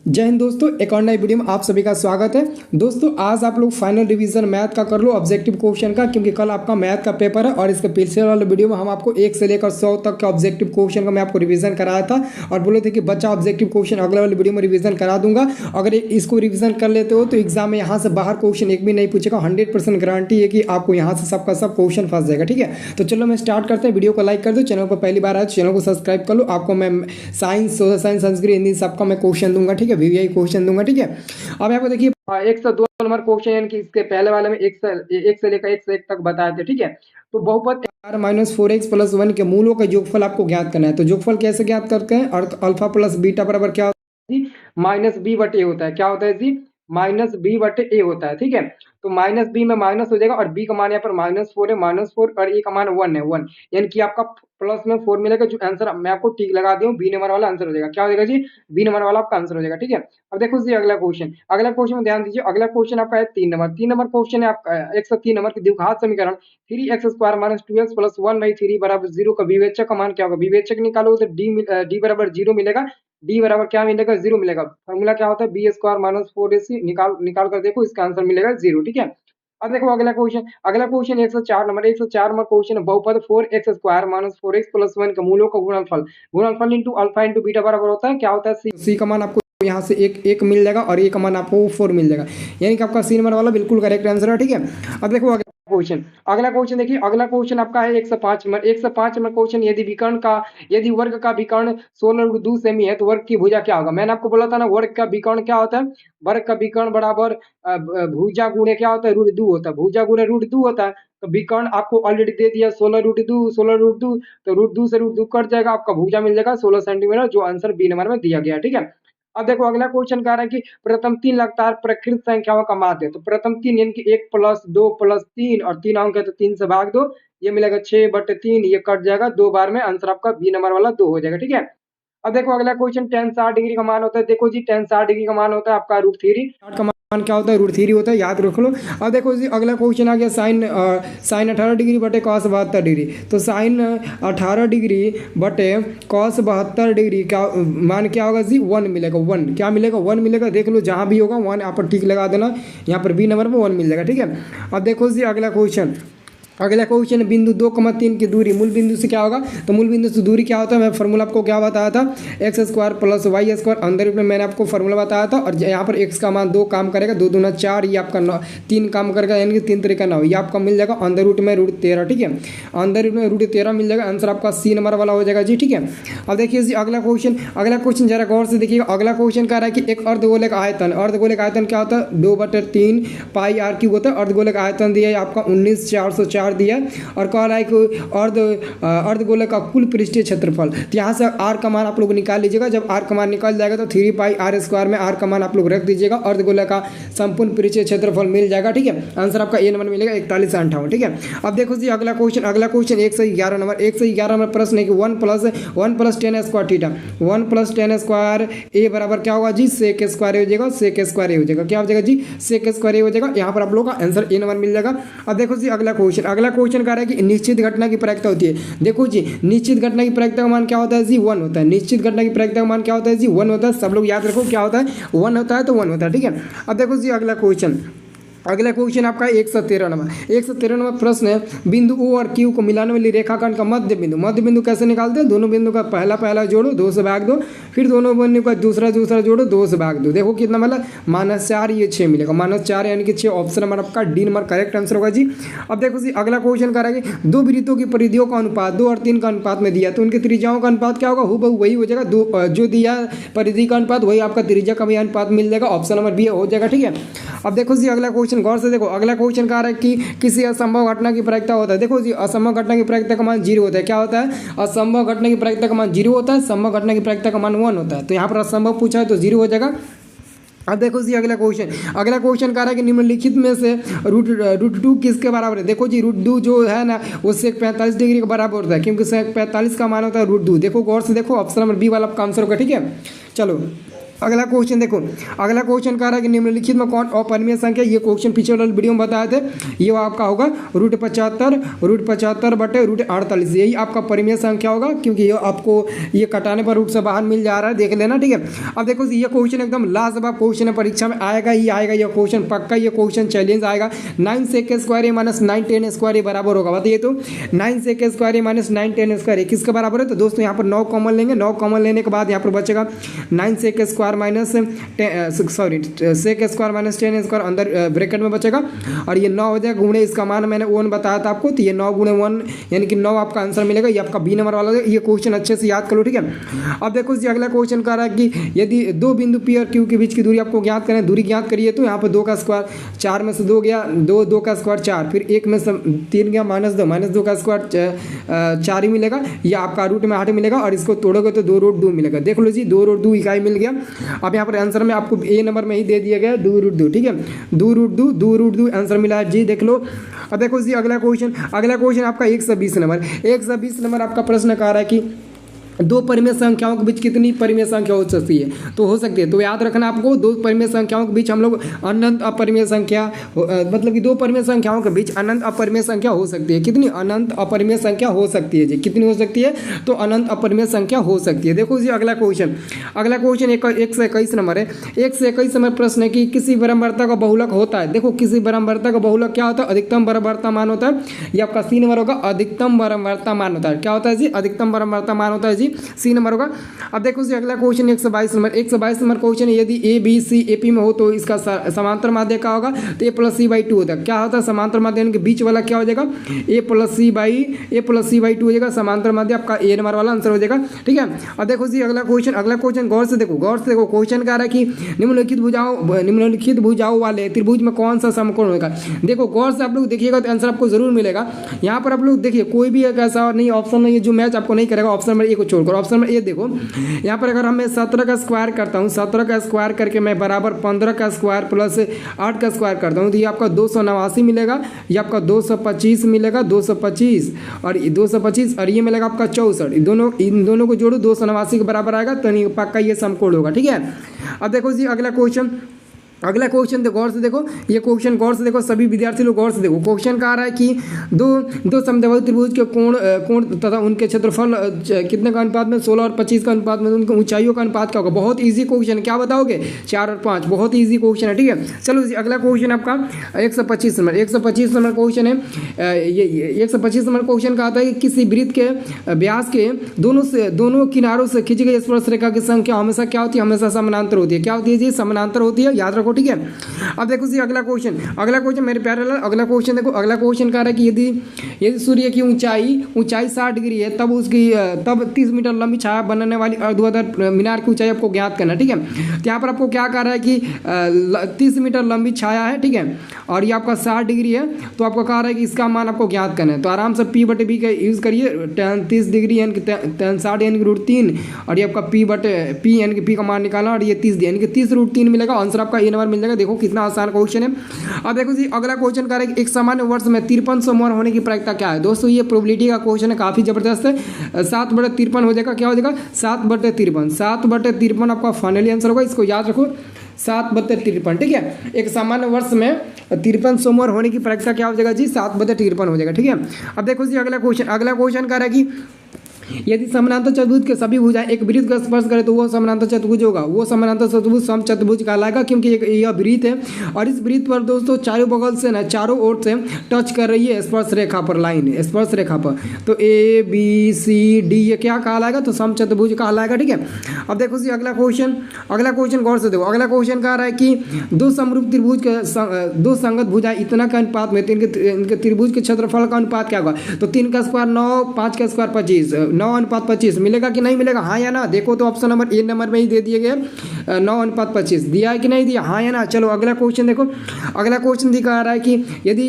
जय हिंद दोस्तों, एक और नई वीडियो में आप सभी का स्वागत है। दोस्तों आज आप लोग फाइनल रिवीजन मैथ का कर लो, ऑब्जेक्टिव क्वेश्चन का, क्योंकि कल आपका मैथ का पेपर है और इसके पिछले वाले वीडियो में हम आपको 1 से लेकर 100 तक के ऑब्जेक्टिव क्वेश्चन का मैं आपको रिवीजन कराया था और बोले थे कि बच्चा ऑब्जेक्टिव क्वेश्चन अगले वाले वीडियो में रिवीजन करा दूंगा। अगर इसको रिवीजन कर लेते हो तो एग्जाम में यहाँ से बाहर क्वेश्चन एक भी नहीं पूछेगा। 100% गारंटी है कि आपको यहाँ से सबका सब क्वेश्चन फंस जाएगा। ठीक है, तो चलो मैं स्टार्ट करते हैं। वीडियो को लाइक कर दो, चैनल पर पहली बार आए तो चैनल को सब्सक्राइब कर लो। आपको मैं science, social science, Sanskrit, Hindi सबका मैं क्वेश्चन दूंगा। ठीक है, वीवीआई क्वेश्चन दूंगा। ठीक है, अब यहाँ पे देखिए 102 नंबर क्वेश्चन, यानी कि इसके पहले वाले में एक से लेकर 101 तक बताए थे। ठीक है, तो बहुपद -4x + 1 के मूलों का योगफल आपको ज्ञात करना है। तो योगफल कैसे ज्ञात करते हैं? और अल्फा प्लस बीटा बराबर क्या होता है? -b/a होता है। क्या होता है जी? -b/a होता है। ठीक है, तो -b में माइनस हो जाएगा और b का मान यहाँ पर -4 है, -4 और a का मान 1 है, 1, यानी कि आपका प्लस में 4 मिलेगा। जो आंसर मैं आपको टिक लगा दिया हूँ, बी नंबर वाला आंसर हो जाएगा। क्या हो जाएगा जी? बी नंबर वाला आपका आंसर हो जाएगा। ठीक है, अब देखो जी अगला क्वेश्चन में ध्यान दीजिए। अगला क्वेश्चन आपका है 3 नंबर क्वेश्चन है आपका 103 नंबर की द्विघात समीकरण 3x² - 2x + 1/3 बराबर 0 का विवेचक का मान क्या होगा? विवेचक निकालोगे तो d बराबर 0 मिलेगा। d बराबर क्या मिलेगा? 0 मिलेगा। फॉर्मूला क्या होता है? b² - 4ac निकाल कर देखो, इसका आंसर मिलेगा 0। ठीक है, अब देखो अगला क्वेश्चन 104 नंबर क्वेश्चन है। बहुपद 4x² - 4x + 1 के मूलों का गुणनफल इंटू अल्फा इंटू बीटा बराबर होता है क्या होता है? सी का मान आपको यहाँ से एक मिल जाएगा और ए का मान आपको 4 मिल जाएगा, यानी कि आपका सी नंबर वाला बिल्कुल करेक्ट आंसर है। ठीक है, अब देखो अगला क्वेश्चन देखिए। अगला क्वेश्चन आपका है 105 नंबर क्वेश्चन। यदि वर्ग का विकर्ण 16√2 सेमी है तो वर्ग की भुजा क्या होगा? मैंने आपको बोला था ना, वर्ग का विकर्ण क्या होता है? वर्ग का विकर्ण बराबर भुजा गुणे क्या होता है? √2 होता है। भुजा गुणे √2 होता है। तो विकर्ण आपको ऑलरेडी दे दिया 16√2, तो √2 से √2 कट जाएगा, आपका भुजा मिल जाएगा 16 सेंटीमीटर, जो आंसर बी नंबर में दिया गया। ठीक है, अब देखो अगला क्वेश्चन कह रहा है कि प्रथम 3 लगातार प्रकृत संख्याओं का माध्य है। तो प्रथम 3 यानी कि 1 + 2 + 3 और 3 अंक है तो 3 से भाग दो, ये मिलेगा 6/3, ये कट जाएगा 2 बार में, आंसर आपका बी नंबर वाला 2 हो जाएगा। ठीक है, अब देखो अगला क्वेश्चन tan 60 डिग्री का मान होता है। देखो जी tan 60 डिग्री का मान होता है आपका √3 का मान क्या होता है? √3 होता है, याद रख लो। अब देखो जी अगला क्वेश्चन आ गया साइन 18 डिग्री बटे cos 72 डिग्री। तो साइन 18 डिग्री बटे cos 72 डिग्री का मान क्या होगा जी? 1 मिलेगा। 1 क्या मिलेगा? 1 मिलेगा। देख लो जहां भी होगा 1 यहाँ पर टिक लगा देना, यहाँ पर बी नंबर में 1 मिल जाएगा। ठीक है, अब देखो जी अगला क्वेश्चन बिंदु 2,3 की दूरी मूल बिंदु से क्या होगा? तो मूल बिंदु से दूरी क्या होता है? मैं फार्मूला आपको क्या बताया था? x² + y² अंदर में मैंने आपको फार्मूला बताया था। और यहाँ पर x का मान 2 काम करेगा, 2 दूना 4, ये आपका 3 काम करेगा, यानी कि 3 तरीका 9, ये आपका मिल जाएगा अंदर रूट में √13। ठीक है, अंदर रूट में √13 मिल जाएगा, आंसर आपका सी नंबर वाला हो जाएगा जी। ठीक है, अब देखिए जी अगला क्वेश्चन जरा गौर से देखिएगा। अगला क्वेश्चन कह रहा है कि एक अर्धगोलक आयतन क्या होता है? 2/3 πr³ होता है। अर्धगोलक आयतन दिया है आपका 19,404 दिया है और कह रहा है कि अर्धगोलक का कुल पृष्ठीय क्षेत्रफल। तो यहाँ से r का मान आप लोग निकाल लीजिएगा। जब r का मान निकल जाएगा तो 3πr² में r का मान आप लोग रख दीजिएगा। अर्धगोलक का संपूर्ण पृष्ठीय क्षेत्रफल मिल जाएगा। ठीक है, आंसर आपका ए नंबर मिलेगा 41 से 58। ठीक है, अब देखो जी अगला क्वेश्चन 111 नंबर प्रश्न है कि 1 + tan² थीटा 1 + tan² a बराबर क्या होगा जी? sec² हो जाएगा, sec² हो जाएगा। क्या हो जाएगा जी? sec² हो जाएगा। यहाँ पर आप लोगों का आंसर ए नंबर मिल जाएगा। अब देखो जी अगला क्वेश्चन कह रहा है कि निश्चित घटना की प्रायिकता होती है। देखो जी निश्चित घटना की प्रायिकता का मान क्या होता है जी? 1 होता है। निश्चित घटना की प्रायिकता का मान क्या होता है जी? 1 होता है। सब लोग याद रखो क्या होता है? 1 होता है तो 1 होता है। ठीक है, अब देखो जी अगला क्वेश्चन आपका 113 नंबर प्रश्न है। बिंदु O और Q को मिलाने वाली रेखाखंड का मध्य बिंदु कैसे निकालते हैं? दोनों बिंदु का पहला जोड़ो, 2 से भाग दो, फिर दोनों बिंदु का दूसरा जोड़ो, 2 से भाग दो। देखो कितना मिला? -4, ये 6 मिलेगा। -4 यानी कि 6, ऑप्शन नंबर आपका डी नंबर करेक्ट आंसर होगा जी। अब देखो जी अगला क्वेश्चन करेंगे 2 वृत्तों की परिधियों का अनुपात 2 और 3 का अनुपात में दिया, तो उनकी त्रिज्याओं का अनुपात क्या होगा? हूबहू वही हो जाएगा। जो दिया परिधि का अनुपात वही आपका त्रिज्या का भी अनुपात मिल जाएगा, ऑप्शन नंबर बी हो जाएगा। ठीक है, अब देखो जी अगला क्वेश्चन गौर से देखो। अगला क्वेश्चन कह रहा है कि किसी असंभव घटना की प्रायिकता होता है। देखो जी असंभव घटना की प्रायिकता का मान 0 होता है। क्या होता है? असंभव घटना की प्रायिकता का मान 0 होता है, संभव घटना की प्रायिकता का मान 1 होता है। तो यहाँ पर असंभव पूछा है तो 0 हो जाएगा। अब देखो जी अगला क्वेश्चन कह रहा है कि निम्नलिखित में से √2 किसके बराबर है? देखो जी √2 जो है ना वो sec 45 डिग्री के बराबर होता है, क्योंकि sec 45 का मान होता है √2। देखो गौर से देखो, ऑप्शन नंबर बी वाला आपका आंसर होगा। ठीक है, चलो अगला क्वेश्चन देखो, अगला क्वेश्चन कह रहा है कि निम्नलिखित में कौन अपरिमेय संख्या, ये क्वेश्चन पिछले वाले वीडियो में बताए थे, ये आपका होगा √75 बटे √48, यही आपका परिमेय संख्या होगा, क्योंकि ये आपको ये कटाने पर रूट से बाहर मिल जा रहा है, देख लेना, ठीक है। अब देखो ये क्वेश्चन एकदम लाजवाब क्वेश्चन है, परीक्षा में आएगा ही आएगा ये क्वेश्चन, पक्का ये क्वेश्चन चैलेंज आएगा। 9 sec स्क्वायर माइनस 9 10 स्क्वायर बराबर होगा, बताइए तो 9 sec स्क्वायर माइनस 9 10 स्क्वायर किसके बराबर है? तो दोस्तों यहाँ पर 9 कॉमन लेंगे, 9 कॉमन लेने के बाद यहाँ पर बचेगा 9 sec square minus sec square minus 10 square अंदर ब्रैकेट में बचेगा, और ये 9 हो जाएगा गुणे इसका मान मैंने 1 बताया था आपको, तो ये 9 गुणे 1 यानी कि 9 आपका आंसर मिलेगा, ये आपका बी नंबर वाला है। ये क्वेश्चन अच्छे से याद करो, ठीक है। अब देखो जी अगला क्वेश्चन कह रहा है कि यदि दो बिंदु पी और क्यू के बीच की दूरी आपको ज्ञात करें, दूरी ज्ञात करिए, तो यहाँ पर 2 का स्क्वायर 4 में से 2 गया, 2 का स्क्वायर 4, फिर 1 में से 3 गया -2 का स्क्वायर 4 ही मिलेगा, या आपका रूट में 8 मिलेगा, और इसको तोड़ोगे तो 2√2 मिलेगा। देख लो जी 2√2 इकाई मिल गया। अब यहाँ पर आंसर में आपको ए नंबर में ही दे दिया गया 2√2, ठीक है, 2√2 आंसर मिला है जी, देख लो। अब देखो जी अगला क्वेश्चन आपका 120 नंबर आपका प्रश्न कह रहा है कि दो परिमेय संख्याओं के बीच कितनी परिमेय संख्या हो सकती है? तो हो सकती है, तो याद रखना आपको, दो परिमेय संख्याओं के बीच हम लोग अनंत अपरिमेय संख्या, मतलब कि दो परिमेय संख्याओं के बीच अनंत अपरिमेय संख्या हो सकती है। कितनी? अनंत अपरिमेय संख्या हो सकती है जी। कितनी हो सकती है? तो अनंत अपरिमेय संख्या हो सकती है। देखो जी अगला क्वेश्चन 121 नंबर है। 121 नंबर प्रश्न है कि किसी बराबरता का बहुलक होता है। देखो किसी बराबरता का बहुलक क्या होता है? अधिकतम बराबरता मान होता है। ये आपका सी नंबर होगा, अधिकतम बराबरता मान होता है। क्या होता है जी? अधिकतम बराबरता मान होता है जी, सी नंबर होगा। अब देखो जी अगला क्वेश्चन 122 नंबर क्वेश्चन है, यदि ए बी सी एपी में हो तो इसका समांतर माध्य क्या होगा? तो a+c/2 होता है। क्या होता है समांतर माध्य? यानी कि बीच वाला क्या हो जाएगा? a+c/2 हो जाएगा समांतर माध्य, आपका ए नंबर वाला आंसर हो जाएगा, ठीक है। अब देखो जी अगला क्वेश्चन गौर से देखो क्वेश्चन कह रहा है कि निम्नलिखित भुजाओं वाले त्रिभुज में कौन सा समकोण होगा? देखो गौर से आप लोग देखिएगा तो आंसर आपको जरूर मिलेगा। यहाँ पर आप लोग देखिए कोई भी एक ऐसा नहीं ऑप्शन नहीं है जो मैच आपको नहीं करेगा ऑप्शन नंबर ए को छोड़कर। ऑप्शन नंबर ए देखो, यहाँ पर अगर मैं 17 का स्क्वायर करता हूँ, 17 का स्क्वायर करके मैं बराबर 15 का स्क्वायर प्लस 8 का स्क्वायर करता हूँ, तो ये आपका 289 मिलेगा, ये आपका 225 मिलेगा, 225 और 225 और ये मिलेगा आपका 64। इन दोनों को जोड़ो 289 के बराबर आएगा, तो पक्का ये समकोण होगा, ठीक है। अब देखो जी अगला क्वेश्चन गौर से देखो, ये क्वेश्चन गौर से देखो, सभी विद्यार्थी लोग गौर से देखो। क्वेश्चन कह रहा है कि दो समद्विबाहु त्रिभुज के कोण तथा उनके क्षेत्रफल कितने का अनुपात में? 16 और 25 का अनुपात में, उनकी ऊंचाइयों का अनुपात क्या होगा? बहुत इजी क्वेश्चन, क्या बताओगे? 4 और 5, बहुत इजी क्वेश्चन है, ठीक है। चलो जी अगला क्वेश्चन आपका 125 नंबर क्वेश्चन है। ये 125 नंबर क्वेश्चन कहता है कि किसी वृत्त के व्यास के दोनों किनारों से खींची गई स्पर्श रेखा की संख्या हमेशा क्या होती है? हमेशा समानांतर होती है। क्या होती है जी? समानांतर होती है, याद रखो, ठीक है। अब देखो जी अगला क्वेश्चन मेरे प्यारे लाल, अगला क्वेश्चन देखो। अगला क्वेश्चन कह रहा है कि यदि सूर्य की ऊंचाई 60 डिग्री है, तब 30 मीटर लंबी छाया बनने वाली ऊर्ध्वाधर मीनार की ऊंचाई आपको ज्ञात करना, ठीक है। तो यहाँ पर आपको क्या कह रहा है कि 30 मीटर लंबी छाया है, ठीक है, और ये आपका 60 डिग्री है, तो आपको कह रहा है कि इसका मान आपको ज्ञात करना है। तो आराम से P/B का यूज करिए, 30 डिग्री यानी कि 60 यानी कि √3, और ये आपका P यानी कि P का मान निकालना, और ये 30 यानी कि 30√3 मिलेगा, आंसर आपका ए नंबर मिल जाएगा। देखो कितना आसान क्वेश्चन है। अब देखो जी अगला क्वेश्चन कह रहा है कि एक सामान्य वर्ष में 53 मोहर होने की प्रायिकता क्या है? दोस्तों ये प्रोबेबिलिटी का क्वेश्चन है, काफी जबरदस्त है। 7/53 हो जाएगा, क्या हो जाएगा? 7/53 आपका फाइनली आंसर होगा, इसको याद रखो, 7/53, ठीक है। एक सामान्य वर्ष में 53 मोहर होने की प्रायिकता क्या हो जाएगा जी? 7/53 हो जाएगा, ठीक है। अब देखो जी अगला क्वेश्चन कह रहा है कि यदि समानांतर चतुर्भुज के सभी भुजाएं एक वृत्त का स्पर्श करे तो वो समानांतर चतुर्भुज होगा। वो समानांतर चतुर्भुज समचतुर्भुज कहलाएगा, क्योंकि यह वृत्त है और इस वृत्त पर दोस्तों चारों बगल से ना, चारों ओर से टच कर रही है स्पर्श रेखा पर, लाइन स्पर्श रेखा पर। तो ABCD ये क्या कहलाएगा? तो समचतुर्भुज कहलाएगा, ठीक है। अब देखो जी अगला क्वेश्चन गौर से देखो। अगला क्वेश्चन कह रहा है कि दो समरूप त्रिभुज के दो संगत भुजाएं इतना का अनुपात में इनके त्रिभुज के क्षेत्रफल का अनुपात क्या होगा? तो 3 का स्क्वायर 9, 5 का स्क्वायर 25, 9:25 मिलेगा कि नहीं मिलेगा? हाँ या ना? देखो तो ऑप्शन नंबर ए नंबर में ही दे दिए गए 9:25 दिया है कि नहीं दिया? हाँ या ना? चलो अगला क्वेश्चन देखो। अगला क्वेश्चन दिखा रहा है कि यदि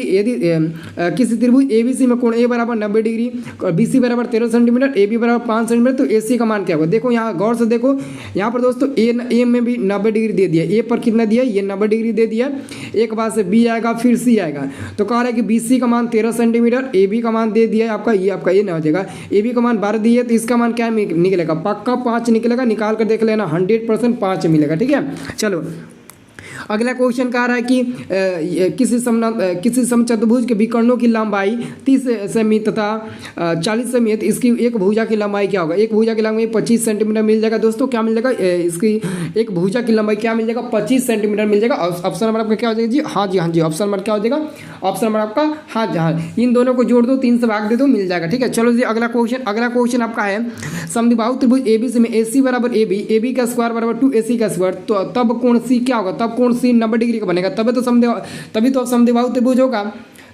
किसी त्रिभुज ABC में कोण A बराबर 90 डिग्री और BC बराबर 13 सेंटीमीटर, AB बराबर 5 सेंटीमीटर, तो AC का मान क्या होगा? देखो यहाँ गौर से देखो, यहाँ पर दोस्तों A में भी 90 डिग्री दे दिया, A पर कितना दिया? ये 90 डिग्री दे दिया। एक बार से B आएगा फिर C आएगा, तो कह रहा है कि BC का मान 13 सेंटीमीटर, AB का मान दे दिया आपका, ये आपका A ना हो जाएगा, AB का मान 12 दिया, तो इसका मान क्या निकलेगा? पक्का 5 निकलेगा, निकाल कर देख लेना, 100% 5 5 मिलेगा। ठीक है, चलो अगला क्वेश्चन कह रहा है कि किसी समचतुर्भुज के विकर्णों की लंबाई 30 सेमी तथा 40 सेमी है, तो इसकी एक भुजा की लंबाई क्या होगा? एक भुजा की लंबाई 25 सेंटीमीटर मिल जाएगा। दोस्तों क्या मिल जाएगा? इसकी एक भुजा की लंबाई क्या मिल जाएगा? 25 सेंटीमीटर मिल जाएगा। ऑप्शन नंबर आपका क्या हो जाएगा जी? हाँ जी, हाँ जी। ऑप्शन नंबर क्या हो जाएगा? ऑप्शन नंबर आपका हाँ जी, हाँ। इन दोनों को जोड़ दो, 3 से भाग दे दो, मिल जाएगा। ठीक है, चलो जी अगला क्वेश्चन आपका है समद्विबाहु त्रिभुज एबीसी में AC बराबर AB का स्क्वायर बराबर 2AC का स्क्वायर, तो तब कोण C क्या होगा? तब कोण C 90 डिग्री का बनेगा, तभी तो समद्विबाहु त्रिभुज होगा,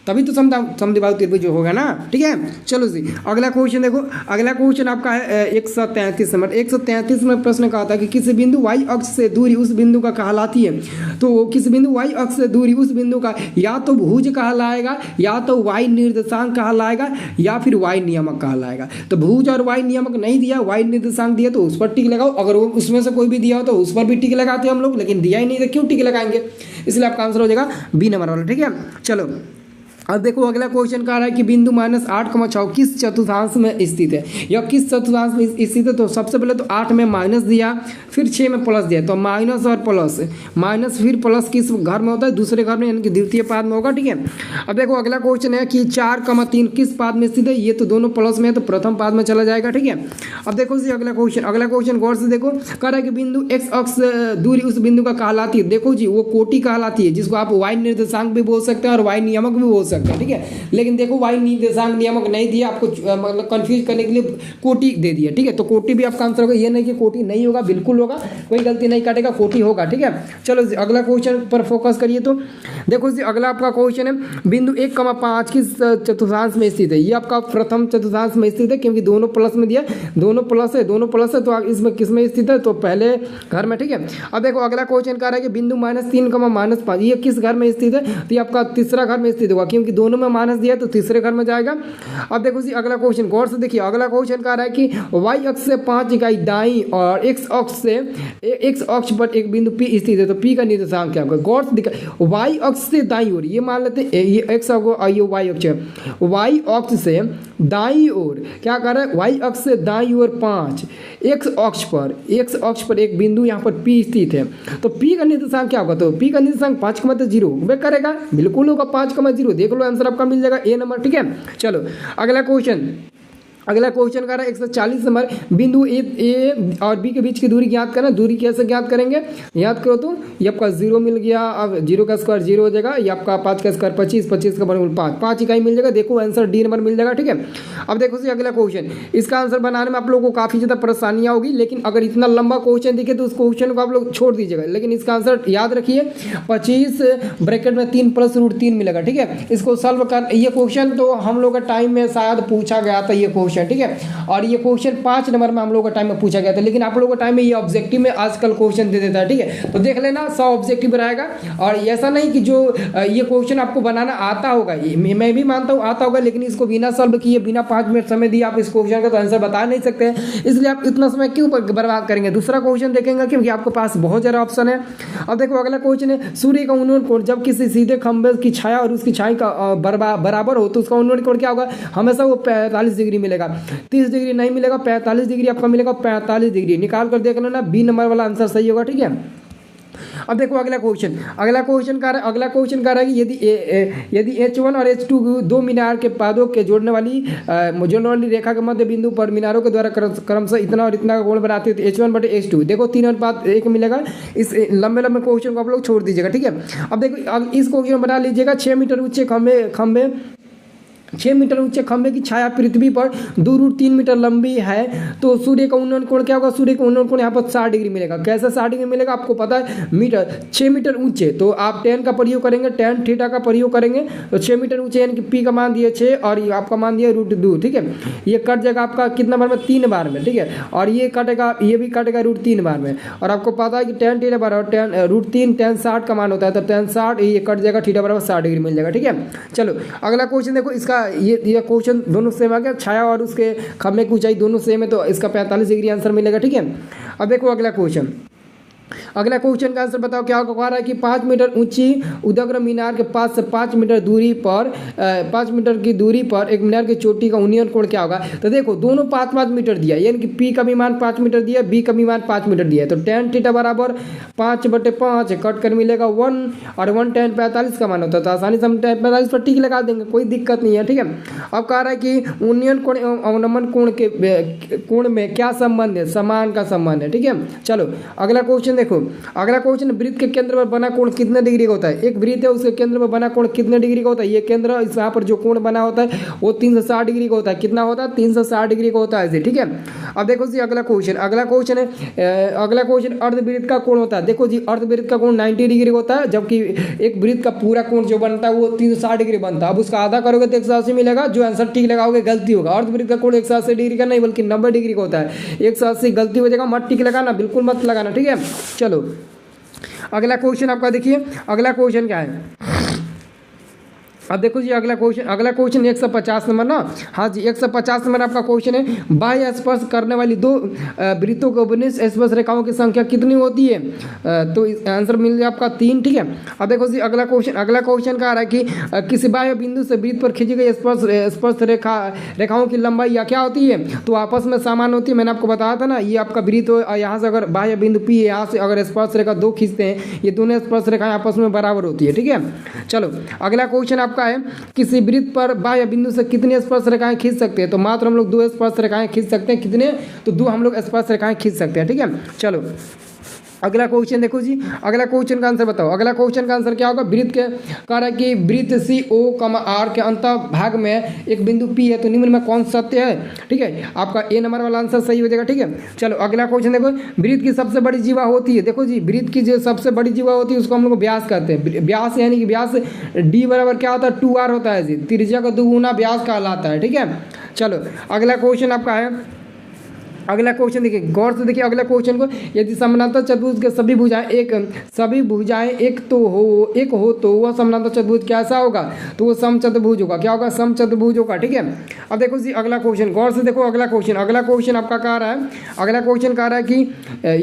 तभी तो समद्विबाहु त्रिभुज होगा ना। ठीक है, चलो जी अगला क्वेश्चन देखो। अगला क्वेश्चन आपका है 133 नंबर। 133 में प्रश्न कहा था कि किसी बिंदु y अक्ष से दूरी उस बिंदु का कहलाती है, तो किसी बिंदु y अक्ष से दूरी उस बिंदु का या तो भुज कहलाएगा, या तो y निर्देशांक कहलाएगा, या फिर y नियामक कहलाएगा। तो भुज और y नियामक नहीं दिया, y निर्देशांक दिया तो उस पर टिक लगाओ। अगर वो उसमें से कोई भी दिया हो तो उस पर भी टिक लगाते हम लोग, लेकिन दिया ही नहीं तो क्यों टिक लगाएंगे? इसलिए आपका आंसर हो जाएगा बी नंबर वाला। ठीक है, चलो अब देखो अगला क्वेश्चन कह रहा है कि बिंदु -8,6 किस चतुर्थांश में स्थित है? यह किस चतुर्थांश में स्थित है? तो सबसे पहले तो 8 में माइनस दिया, फिर 6 में प्लस दिया, तो माइनस और प्लस, माइनस फिर प्लस किस घर में होता है? दूसरे घर में, यानी कि द्वितीय पाद में होगा। ठीक है, अब देखो अगला क्वेश्चन है कि 4,3 किस पाद में स्थित है? ये तो दोनों प्लस में है, तो प्रथम पाद में चला जाएगा। ठीक है, अब देखो जी अगला क्वेश्चन गौर से देखो। कह रहा है कि बिंदु x अक्ष दूरी उस बिंदु का कहलाती है। देखो जी वो कोटि कहलाती है, जिसको आप y निर्देशांक भी बोल सकते हैं और y नियामक भी बोल सकते हैं। ठीक है, लेकिन देखो y निर्देशांक नियामक नहीं दिया आपको, मतलब कंफ्यूज करने के लिए कोटि दे दिया। ठीक है, तो कोटि भी आपका आंसर होगा, ये नहीं कि कोटि नहीं होगा, बिल्कुल होगा, कोई गलती नहीं काटेगा, कोटि होगा। ठीक है, चलो जी अगला क्वेश्चन पर फोकस करिए। तो देखो जी अगला आपका क्वेश्चन है बिंदु 1,5 किस चतुर्थांश में स्थित है? ये आपका प्रथम चतुर्थांश में स्थित है, क्योंकि दोनों प्लस में दिया, दोनों प्लस है, तो आप इसमें किस में स्थित है? तो पहले घर में। ठीक है, अब देखो अगला क्वेश्चन कह रहा है कि बिंदु -3,-5 ये किस घर में स्थित है? तो ये आपका तीसरा घर में स्थित होगा, क्योंकि दोनों में माइनस दिया तो तीसरे घर में जाएगा। अब देखो जी अगला क्वेश्चन गौर से देखिए। अगला क्वेश्चन कह रहा है कि y अक्ष से 5 इकाई दाईं और x अक्ष पर एक बिंदु P स्थित है, तो P का निर्देशांक क्या होगा? गौर से देखिए, y अक्ष से दाईं ओर, ये मान लेते हैं ये x होगा, ये y अक्ष है, y अक्ष से दाईं ओर क्या कर रहा है? y अक्ष से दाईं ओर 5, x अक्ष पर एक बिंदु यहाँ पर P स्थित है, तो P का निर्देशांक क्या होगा? तो P का निर्देशांक 5,0 होगा करेगा, बिल्कुल होगा 5,0। देख लो आंसर आपका मिल जाएगा ए नंबर। ठीक है, चलो अगला क्वेश्चन कर रहा है 140 नंबर। बिंदु ए और बी के बीच की दूरी ज्ञात करना। दूरी कैसे ज्ञात करेंगे? याद करो तो ये आपका 0 मिल गया, अब 0 का स्क्वायर 0 हो जाएगा, ये आपका 5 का स्क्वायर 25, 25 का वर्गमूल 5 इकाई मिल जाएगा। देखो आंसर डी नंबर मिल जाएगा। ठीक है, अब देखो जी अगला क्वेश्चन, इसका आंसर बनाने में आप लोगों को काफ़ी ज़्यादा परेशानियाँ होगी, लेकिन अगर इतना लंबा क्वेश्चन दिखे तो उस क्वेश्चन को आप लोग छोड़ दीजिएगा, लेकिन इसका आंसर याद रखिए 25 ब्रैकेट में 3 + √3 मिलेगा। ठीक है, इसको सॉल्व कर, ये क्वेश्चन तो हम लोग का टाइम में शायद पूछा गया था ये क्वेश्चन। ठीक है, और ये क्वेश्चन 5 नंबर में हम लोग का टाइम में पूछा गया था, लेकिन आप लोगों का टाइम में ये ऑब्जेक्टिव में आजकल क्वेश्चन दे देता है। ठीक है, तो देख लेना 100 ऑब्जेक्टिव रहेगा, और ऐसा नहीं कि जो ये क्वेश्चन आपको बनाना आता होगा, मैं भी मानता हूँ आता होगा, लेकिन इसको बिना सॉल्व किए, बिना 5 मिनट समय दिए आप इस क्वेश्चन का तो आंसर बता नहीं सकते हैं, इसलिए आप इतना समय क्यों बर्बाद करेंगे? दूसरा क्वेश्चन देखेंगे, क्योंकि आपके पास बहुत ज़्यादा ऑप्शन है। अब देखो अगला क्वेश्चन है सूर्य का उन्नयन कोण जब किसी सीधे खंभे की छाया और उसकी छाया का बराबर हो, तो उसका उन्नयन कोण क्या होगा? हमेशा वो 45 डिग्री मिलेगा, 30 डिग्री नहीं मिलेगा, 45 डिग्री आपका मिलेगा, 45 डिग्री निकाल कर देख लेना, बी नंबर वाला आंसर सही होगा। ठीक है, अब देखो अगला क्वेश्चन कह रहा है कि यदि H1 और H2 दो मीनार के पादों के जोड़ने वाली रेखा के मध्य बिंदु पर मीनारों के द्वारा क्रमशः इतना और इतना का कोण बनाते हैं, तो H1/H2 देखो 3:1 मिलेगा। इस लंबे क्वेश्चन को आप लोग छोड़ दीजिएगा। ठीक है, अब देखो अब इस क्वेश्चन बना लीजिएगा। 6 मीटर ऊंचे खंभे 6 मीटर ऊंचे खंभे की छाया पृथ्वी पर 2√3 मीटर लंबी है, तो सूर्य का उन्नयन कोण क्या होगा? सूर्य का उन्नयन कोण यहाँ पर 60 डिग्री मिलेगा। कैसे 60 डिग्री मिलेगा? आपको पता है मीटर 6 मीटर ऊंचे, तो आप tan का प्रयोग करेंगे, tan थीटा का प्रयोग करेंगे, तो 6 मीटर ऊंचे यानी कि P का मान दिया 6 और ये आपका मान दिया √2। ठीक है, ये कट जाएगा आपका कितना बार में? 3 बार में। ठीक है, और ये कटेगा, ये भी कटेगा √3 बार में, और आपको पता है कि tan थीटा बराबर √3 tan 60 का मान होता है, तो tan 60 ये कट जाएगा, थीटा बराबर 60 डिग्री मिल जाएगा। ठीक है, चलो अगला क्वेश्चन देखो। इसका ये क्वेश्चन दोनों सेम आ गया, छाया और उसके खंभे की ऊंचाई दोनों सेम है, तो इसका 45 डिग्री आंसर मिलेगा। ठीक है, अब देखो अगला क्वेश्चन अगला क्वेश्चन का आंसर बताओ क्या होगा। कह रहा है कि 5 मीटर ऊंची उदग्र मीनार के पास से 5 मीटर दूरी पर 5 मीटर की दूरी पर एक मीनार की चोटी का यूनियन कोण क्या होगा। तो देखो दोनों 5-5 मीटर दिया, यानी कि पी का भी मान 5 मीटर दिया, बी का भी मान 5 मीटर दिया है। तो tan थीटा बराबर 5/5 कट कर मिलेगा 1 और 1 tan 45 का मान होता है। तो आसानी से हम tan 45 पर टिक लगा देंगे, कोई दिक्कत नहीं है। ठीक है, अब कह रहा है कि यूनियन कोण एवं अवनमन कोण में क्या संबंध है, समान का संबंध है। ठीक है, चलो अगला क्वेश्चन देखो। अगला क्वेश्चन, वृत्त के केंद्र पर बना कोण कितने डिग्री का होता है। एक वृत्त है, उसके केंद्र पर बना कोण कितने डिग्री का होता है। ये केंद्र यहाँ पर जो कोण बना होता है वो 360 डिग्री का होता है। कितना होता है, 360 डिग्री का होता है। ठीक है, अब देखो जी अगला क्वेश्चन है, अगला क्वेश्चन अर्धवृत्त का कोण होता है। देखो जी अर्धवृत्त का कोण 90 डिग्री का होता है, जबकि एक वृत्त का पूरा कोण जो बनता है वो 360 डिग्री बनता है। अब उसका आधा करोगे तो 180 मिलेगा। जो आंसर ठीक लगाओगे गलती होगा। अर्धवृत्त का कोण 180 डिग्री का नहीं बल्कि 90 डिग्री का होता है। 180 गलती हो जाएगा, मत टिक लगाना, बिल्कुल मत लगाना। ठीक है, चलो अगला क्वेश्चन आपका देखिए। अगला क्वेश्चन क्या है, अब देखो जी अगला क्वेश्चन 150 नंबर ना। हाँ जी 150 नंबर आपका क्वेश्चन है। बाह्य स्पर्श करने वाली दो वृत्तों को उपनिष्ठ स्पर्श रेखाओं की संख्या कितनी होती है। तो आंसर मिल गया आपका 3। ठीक है, अब देखो जी अगला क्वेश्चन का आ रहा है कि किसी बाह्य बिंदु से वृत्त पर खींची गई स्पर्श रेखाओं की लंबाई या क्या होती है। तो आपस में समान होती है। मैंने आपको बताया था ना, ये आपका वृत्त हो, यहाँ से अगर बाह्य बिंदु पी है, यहाँ से अगर स्पर्श रेखा 2 खींचते हैं, ये दोनों स्पर्श रेखाएं आपस में बराबर होती है। ठीक है, चलो अगला क्वेश्चन आपका है, किसी वृत्त पर बाह्य बिंदु से कितनी स्पर्श रेखाएं खींच सकते हैं। तो मात्र हम लोग 2 स्पर्श रेखाएं खींच सकते हैं। कितने, तो 2 हम लोग स्पर्श रेखाएं खींच सकते हैं। ठीक है, चलो अगला क्वेश्चन देखो जी। अगला क्वेश्चन का आंसर बताओ। अगला क्वेश्चन का आंसर क्या होगा। वृत्त के कह रहा है कि वृत्त CO, R के अंत भाग में एक बिंदु P है, तो निम्न में कौन सा सत्य है। ठीक है, आपका A नंबर वाला आंसर सही हो जाएगा। ठीक है, चलो अगला क्वेश्चन देखो। वृत्त की सबसे बड़ी जीवा होती है। देखो जी वृत्त की जो सबसे बड़ी जीवा होती है उसको हम लोग व्यास कहते हैं। व्यास यानी कि व्यास D बराबर क्या होता है, 2R होता है जी। त्रिज्या का दुगुना व्यास कहलाता है। ठीक है, चलो अगला क्वेश्चन आपका है। अगला क्वेश्चन देखिए, गौर से देखिए अगला क्वेश्चन को। यदि समानांतर चतुर्भुज के सभी भुजाएं एक हो तो वह समानांतर चतुर्भुज कैसा होगा। तो वो समचतुर्भुज होगा। क्या होगा, समचतुर्भुज होगा। ठीक है, अब देखो जी अगला क्वेश्चन, गौर से देखो अगला क्वेश्चन आपका कह रहा है। अगला क्वेश्चन कह रहा है कि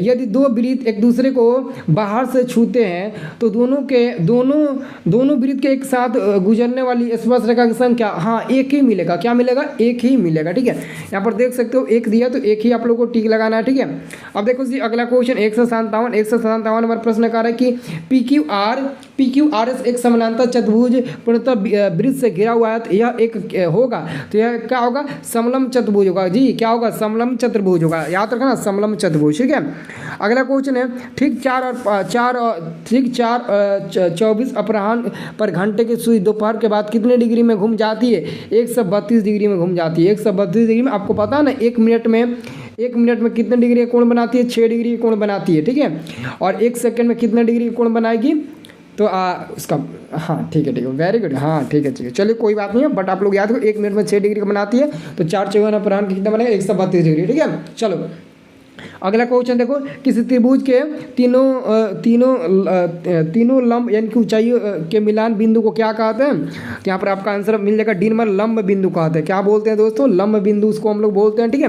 यदि 2 वृत्त एक दूसरे को बाहर से छूते हैं तो दोनों वृत्त के एक साथ गुजरने वाली स्पर्श रेखा की संख्या, हाँ एक ही मिलेगा। क्या मिलेगा, एक ही मिलेगा। ठीक है, यहाँ पर देख सकते हो एक दिया, तो एक ही आप लोगों को टिक लगाना है। ठीक है, अब देखो जी अगला क्वेश्चन 157 नंबर प्रश्न कर रहा है कि PQRS एक समानांतर चतुर्भुज पूर्णतः वृत्त से घिरा हुआ है, तो यह एक होगा। तो यह क्या होगा, समलम चतुर्भुज होगा जी। क्या होगा, समलम चतुर्भुज होगा। याद रखना समलम चतुर्भुज। ठीक है, अगला क्वेश्चन है, ठीक 4:24 अपराह्न पर घंटे की सुई दोपहर के बाद कितने डिग्री में घूम जाती है। 132 डिग्री में घूम जाती है। 132 डिग्री में आपको पता है ना, 1 मिनट में कितने डिग्री का कोण बनाती है, 6 डिग्री का कोण बनाती है। ठीक है, और 1 सेकंड में कितने डिग्री का कोण बनाएगी। तो उसका हाँ ठीक है वेरी गुड। हाँ ठीक है चलिए कोई बात नहीं है, बट आप लोग याद करो 1 मिनट में 6 डिग्री का बनाती है। तो 4 अपराह्न कितना बनेगा, 132 डिग्री। ठीक है, चलो अगला क्वेश्चन देखो। किसी त्रिभुज के तीनों लंब यानी कि ऊंचाई के मिलान बिंदु को क्या कहते हैं। तो यहाँ पर आपका आंसर मिल जाएगा डी नंबर, लंब बिंदु कहते हैं। क्या बोलते हैं दोस्तों, लंब बिंदु उसको हम लोग बोलते हैं। ठीक है,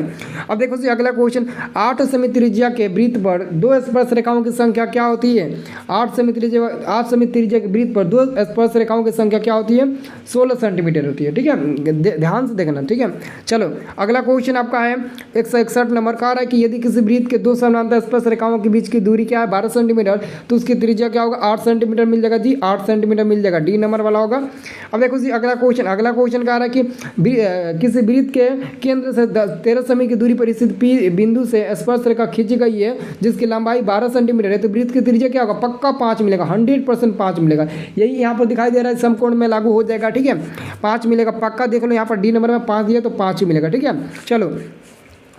अब देखो जी अगला क्वेश्चन, 8 सेमी त्रिज्या के वृत्त पर 2 स्पर्श रेखाओं की संख्या क्या होती है। 8 सेमी त्रिज्या के वृत्त पर 2 स्पर्श रेखाओं की संख्या क्या होती है, 16 सेंटीमीटर होती है। ठीक है, ध्यान से देखना। ठीक है, चलो अगला क्वेश्चन आपका है 161 नंबर का है कि यदि किसी वृत्त के 2 समानांतर स्पर्श रेखाओं के बीच की दूरी क्या है, 12 सेंटीमीटर, तो उसकी त्रिज्या क्या होगा, 8 सेंटीमीटर मिल जाएगा जी। 8 सेंटीमीटर मिल जाएगा, डी नंबर वाला होगा। अब देखो जी अगला क्वेश्चन कह रहा है कि किसी वृत्त के केंद्र से 13 सेमी की दूरी पर स्थित पी बिंदु से स्पर्श रेखा खींची गई है जिसकी लंबाई 12 सेंटीमीटर है। तो वृत्त की त्रिज्या क्या होगा, पक्का 5 मिलेगा, 100% 5 मिलेगा। यही यहाँ पर दिखाई दे रहा है, समकोण में लागू हो जाएगा। ठीक है, 5 मिलेगा पक्का। देख लो यहाँ पर डी नंबर में 5 दिया तो 5 ही मिलेगा। ठीक है, चलो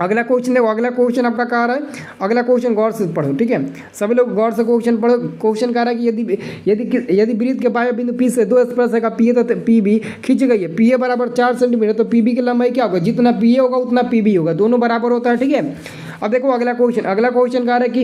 अगला क्वेश्चन देखो। अगला क्वेश्चन आपका कह रहा है, अगला क्वेश्चन गौर से पढ़ो। ठीक है, सभी लोग गौर से क्वेश्चन पढ़ो। क्वेश्चन कह रहा है कि यदि वृत्त के बाह्य बिंदु P से 2 स्पर्श रेखा PA तो PB खींच गई है। PA बराबर 4 सेंटीमीटर, तो PB की लंबाई क्या होगा, जितना PA होगा उतना PB होगा, दोनों बराबर होता है। ठीक है, अब देखो अगला क्वेश्चन कह रहा है कि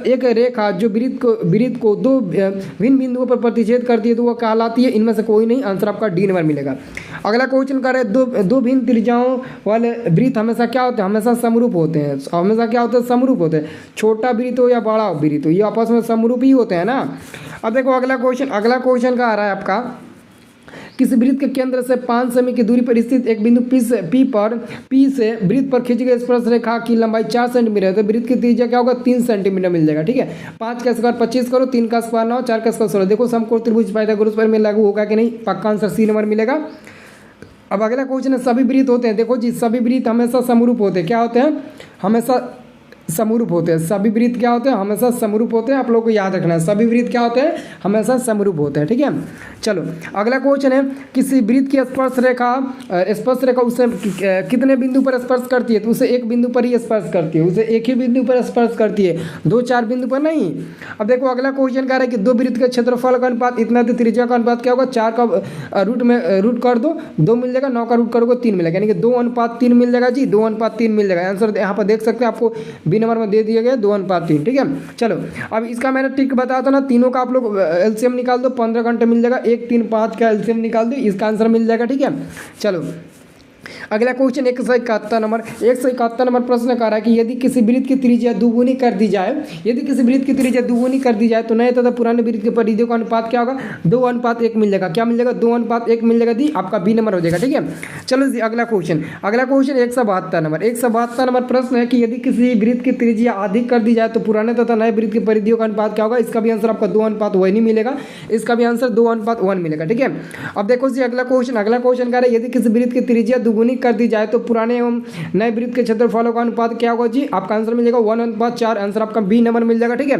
एक रेखा जो वृत्त को दो भिन्न बिंदुओं पर प्रतिच्छेद करती है तो वह कहलाती है, इनमें से कोई नहीं। आंसर आपका डी नंबर मिलेगा। अगला क्वेश्चन कह रहा है दो भिन्न त्रिज्याओं वाले वृत्त हमेशा क्या होते हैं, हमेशा समरूप होते हैं। हमेशा क्या होते हैं, समरूप होते हैं। छोटा वृत्त हो या बड़ा वृत्त हो, ये आपस में समरूप ही होते हैं ना। अब देखो अगला क्वेश्चन का आ रहा है आपका, किसी वृत्त के केंद्र से 5 सेमी की दूरी पर स्थित एक बिंदु P से वृत्त पर खींची गई स्पर्श रेखा की लंबाई 4 सेंटीमीटर है तो वृत्त की त्रिज्या क्या होगा, 3 सेंटीमीटर मिल जाएगा। ठीक है, 5 का स्क्वायर 25 करो, 3 का स्क्वायर 9, 4 का स्क्वायर 16। देखो समकोण त्रिभुज पाइथागोरस पर में लागू होगा कि नहीं, पक्का आंसर सी नंबर मिलेगा। अब अगला क्वेश्चन है, सभी वृत्त होते हैं। देखो जी, सभी वृत्त हमेशा समरूप होते हैं। क्या होते हैं, हमेशा समरूप होते हैं। सभी वृत्त क्या होते हैं, हमेशा समरूप होते हैं। आप लोगों को याद रखना है, सभी वृत्त क्या होते हैं, हमेशा समरूप होते हैं। ठीक है, चलो अगला क्वेश्चन है, किसी वृत्त की स्पर्श रेखा उसे कितने बिंदु पर स्पर्श करती है, तो उसे एक बिंदु पर ही स्पर्श करती है। उसे एक ही बिंदु पर स्पर्श करती है, 2-4 बिंदु पर नहीं। अब देखो अगला क्वेश्चन कह रहा है कि दो वृत्त के क्षेत्रफल का अनुपात इतना, तो त्रिज्या का अनुपात क्या होगा, 4 का रूट कर दो, 2 मिल जाएगा, 9 का रूट करोगे 3 मिलेगा, यानी कि 2:3 मिल जाएगा जी, 2:3 मिल जाएगा। आंसर यहाँ पर देख सकते हैं, आपको बी नंबर में दे दिया गया 2:3। ठीक है, चलो अब इसका मैंने ट्रिक बताया था ना, तीनों का आप लोग एलसीएम निकाल दो, 15 घंटे मिल जाएगा। 1, 3, 5 का एलसीएम निकाल दो, इसका आंसर मिल जाएगा। ठीक है, चलो अगला क्वेश्चन 171 नंबर प्रश्न कर रहा है कि यदि किसी वृत्त की त्रिज्या दुगुनी कर दी जाए, तो नए तथा पुराने वृत्त के परिधियों का अनुपात क्या होगा, 2:1 मिल जाएगा। क्या मिल जाएगा, 2:1 मिल जाएगा दी, आपका बी नंबर हो जाएगा। ठीक है, चलो जी अगला क्वेश्चन 172 नंबर प्रश्न है कि यदि किसी वृत्त की त्रिज्या अधिक कर दी जाए तो पुराने तथा नए वृत्त के परिधियों का अनुपात क्या होगा। इसका भी आंसर आपका 2:1 नहीं मिलेगा, इसका भी आंसर 2:1 मिलेगा। ठीक है, अब देखो जी अगला क्वेश्चन कह रहा है यदि किसी वृत्त की त्रिज्या दुगुनी कर दी जाए तो पुराने एवं नए वृत्त के क्षेत्रफलों का अनुपात क्या होगा जी, आपका आंसर मिल जाएगा 1:4। आंसर आपका बी नंबर मिल जाएगा। ठीक है,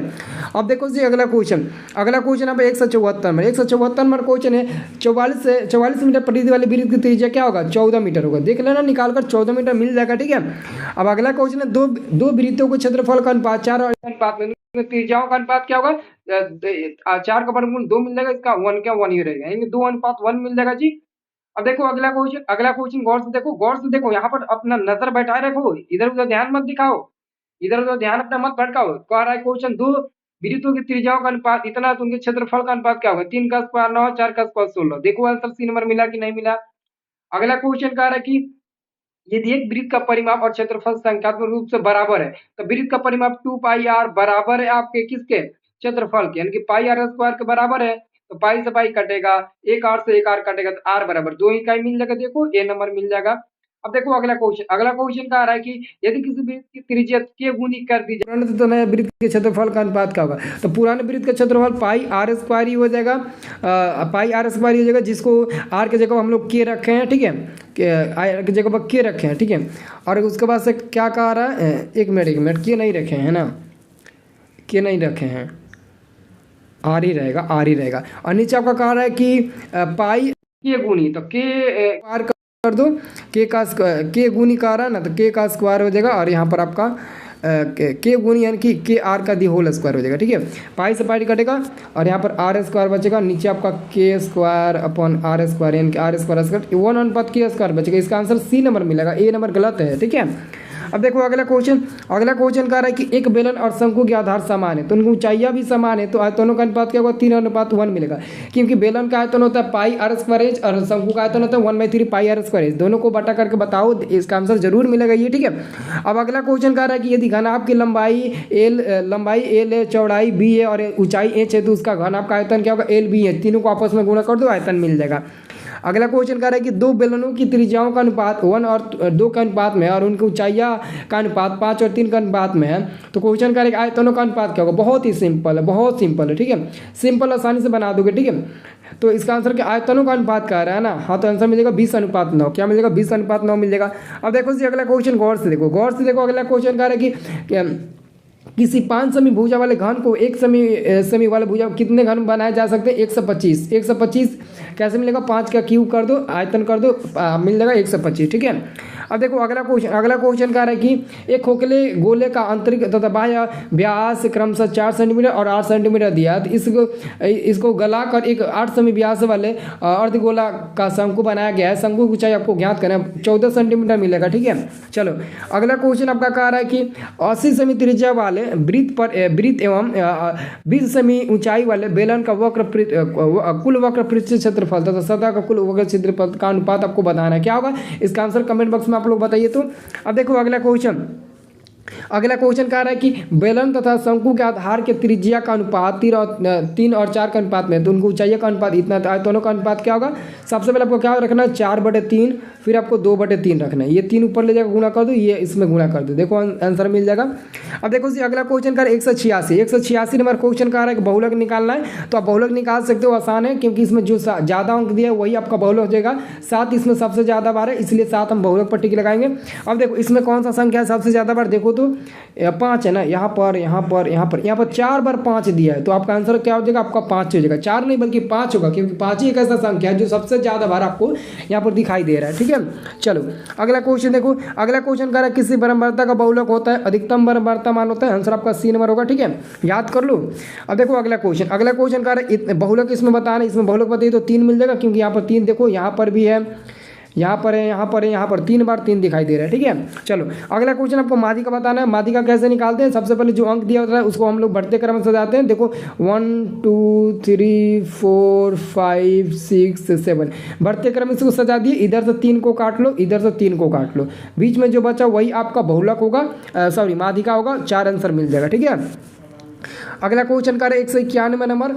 अब देखो जी अगला क्वेश्चन आप 174 नंबर क्वेश्चन है, 44 मीटर परिधि वाले वृत्त की त्रिज्या क्या होगा, 14 मीटर होगा। देख लेना निकाल कर, 14 मीटर मिल जाएगा। ठीक है, अब अगला क्वेश्चन है, दो वृत्तों के क्षेत्रफल का अनुपात 4 और अनुपात में त्रिज्याओं का अनुपात क्या होगा, 4 का वर्गमूल 2 मिल जाएगा, इसका 1 ही रहेगा, यानी 2:1 मिल जाएगा जी। अब देखो अगला क्वेश्चन गौर से देखो, यहाँ पर अपना नजर बैठाए रखो, इधर उधर ध्यान मत दिखाओ, इधर उधर ध्यान अपना मत भटकाओ। कह रहा है क्वेश्चन, दो वृत्तों की त्रिज्याओं का अनुपात इतना, तो उनके क्षेत्रफल का अनुपात क्या होगा, 3 का स्क्वायर 9, 4 का स्क्वायर 16। देखो आंसर सी नंबर मिला कि नहीं मिला। अगला क्वेश्चन कह रहा है कि यदि एक वृत्त का परिमाप और क्षेत्रफल संख्यात्मक रूप से बराबर है तो वृत्त का परिमाप 2πr बराबर है आपके किसके, क्षेत्रफल के, यानी कि πr² के बराबर है, तो पाई से पाई कटेगा, एक आर से एक आर कटेगा, तो आर बराबर 2 इकाई मिल जाएगा। देखो ए नंबर मिल जाएगा। अब देखो अगला क्वेश्चन कह रहा है कि यदि किसी वृत्त की त्रिज्या के गुनी कर दी जाए तो नए वृत्त के क्षेत्रफल का अनुपात क्या होगा, तो पुराने वृत्त का क्षेत्रफल πr² ही हो जाएगा, πr² ही हो जाएगा, जिसको आर के जगह हम लोग के रखे हैं। ठीक है, आर की जगह पर के रखे हैं। ठीक है, और उसके बाद से क्या कह रहा है, एक मिनट के नहीं रखे हैं ना, के नहीं रखे हैं, आर ही रहेगा। और नीचे आपका कह रहा है कि पाई के गुनी, तो के आर कर दो, के गुनी कह रहा है ना, तो के का स्क्वायर हो जाएगा, और यहाँ पर आपका के गुनी यानी कि के आर का दी होल स्क्वायर हो जाएगा। ठीक है, पाई से पाई कटेगा, और यहाँ पर r² बचेगा, नीचे आपका k² अपॉन r² यानी कि r² 1/k² बचेगा। इसका आंसर सी नंबर मिलेगा, ए नंबर गलत है। ठीक है, अब देखो अगला क्वेश्चन कह रहा है कि एक बेलन और शंकु के आधार समान है तो उनकी ऊंचाइयां भी समान है, तो आयतनों का अनुपात क्या होगा, 3:1 मिलेगा, क्योंकि बेलन का आयतन होता है πr² और शंकु का आयतन होता है 1/3 πr²। दोनों को बटा करके बताओ, इसका आंसर जरूर मिलेगा ये। ठीक है, अब अगला क्वेश्चन कह रहा है कि यदि घनाभ की लंबाई l है, चौड़ाई b है और ऊंचाई h है, तो उसका घनाभ का आयतन क्या होगा, lb है। तीनों को आपस में गुणा कर दो, आयतन मिल जाएगा। अगला क्वेश्चन कह रहा है कि दो बेलनों की त्रिज्याओं का अनुपात 1 और 2 का अनुपात में है और उनकी ऊंचाइयां का अनुपात 5 और 3 का अनुपात में है, तो क्वेश्चन कह रहा है कि आयतनों का अनुपात क्या होगा। बहुत ही सिंपल है। ठीक है, सिंपल आसानी से बना दोगे। ठीक है, तो इसका आंसर क्या, आयतनों का अनुपात कह रहा है ना, हाँ, तो आंसर मिलेगा 20:9। क्या मिलेगा, 20:9 मिल जाएगा। अब देखो जी अगला क्वेश्चन गौर से देखो। अगला क्वेश्चन कह रहा है कि किसी 5 समी भुजा वाले घन को एक समी वाले भुजा कितने घन बनाए जा सकते हैं? 125। 125 कैसे मिलेगा? 5 का क्यूब कर दो, आयतन कर दो, मिल जाएगा 125। ठीक है। अब देखो अगला क्वेश्चन कह रहा है कि एक खोखले गोले का आंतरिक तथा बाह्य व्यास क्रमशः 4 सेंटीमीटर और 8 सेंटीमीटर दिया है। तो इसको गलाकर एक 8 सेमी व्यास वाले अर्धगोला का शंकु बनाया गया है। शंकु की ऊंचाई आपको ज्ञात करना है, 14 सेंटीमीटर मिलेगा। ठीक है। चलो अगला क्वेश्चन आपका कह रहा है कि 80 सेमी त्रिज्या वाले वृत्त एवं 20 सेमी ऊंचाई वाले बेलन का कुल वक्र पृष्ठ क्षेत्रफल तथा सतह का कुल वक्र क्षेत्रफल का अनुपात आपको बताना है। क्या होगा इसका आंसर? कमेंट बॉक्स में आप लोग बताइए। तो अब देखो अगला क्वेश्चन कह रहा है कि बेलन तथा शंकु के आधार के त्रिज्या का अनुपात 3 और 4 के अनुपात में, तो उनको ऊंचाई का अनुपात इतना, दोनों का अनुपात क्या होगा? सबसे पहले आपको क्या रखना है? 4/3, फिर आपको 2/3 रखना है। ये 3 ऊपर ले जाकर गुणा कर दो, ये इसमें गुणा कर दो, देखो आंसर मिल जाएगा। अब देखो जी अगला क्वेश्चन कर 186 नंबर क्वेश्चन कह रहा है कि बहुलक निकालना है। तो आप बहुलक निकाल सकते हो, आसान है, क्योंकि इसमें जो ज़्यादा अंक दिया है वही आपका बहुलक हो जाएगा। 7 इसमें सबसे ज़्यादा बार है, इसलिए 7 हम बहुलक पर टिक लगाएंगे। अब देखो इसमें कौन सा संख्या है सबसे ज़्यादा बार? देखो तो 5 है ना, यहाँ पर 4 बार 5 दिया है, तो आपका आंसर क्या हो जाएगा? आपका 5 हो जाएगा। 4 नहीं बल्कि 5 होगा, क्योंकि 5 ही एक ऐसा संख्या है जो सबसे ज़्यादा बार आपको यहाँ पर दिखाई दे रहा है। ठीक है। चलो अगला क्वेश्चन देखो, अगला क्वेश्चन कह रहा है किसी बरम्बारता का बहुलक होता है, अधिकतम बरम्बारता मान होता है। आंसर आपका C नंबर होगा। ठीक है, याद कर लो। अब देखो अगला क्वेश्चन कह रहा है बहुलक इसमें बताना है, इसमें बहुलक बताइए तो 3 मिल जाएगा, क्योंकि यहाँ पर 3 देखो, यहाँ पर भी है, यहाँ पर है, यहाँ पर 3 बार 3 दिखाई दे रहा है। ठीक है। चलो अगला क्वेश्चन आपको माध्यिका बताना है। माध्यिका कैसे निकालते हैं? सबसे पहले जो अंक दिया होता है उसको हम लोग बढ़ते क्रम से सजाते हैं। देखो 1 2 3 4 5 6 7 बढ़ते क्रम इसको सजा दिए। इधर से 3 को काट लो, इधर से 3 को काट लो, बीच में जो बचा वही आपका बहुलक होगा, माध्यिका होगा। 4 आंसर मिल जाएगा। ठीक है। अगला क्वेश्चन कर 191 नंबर,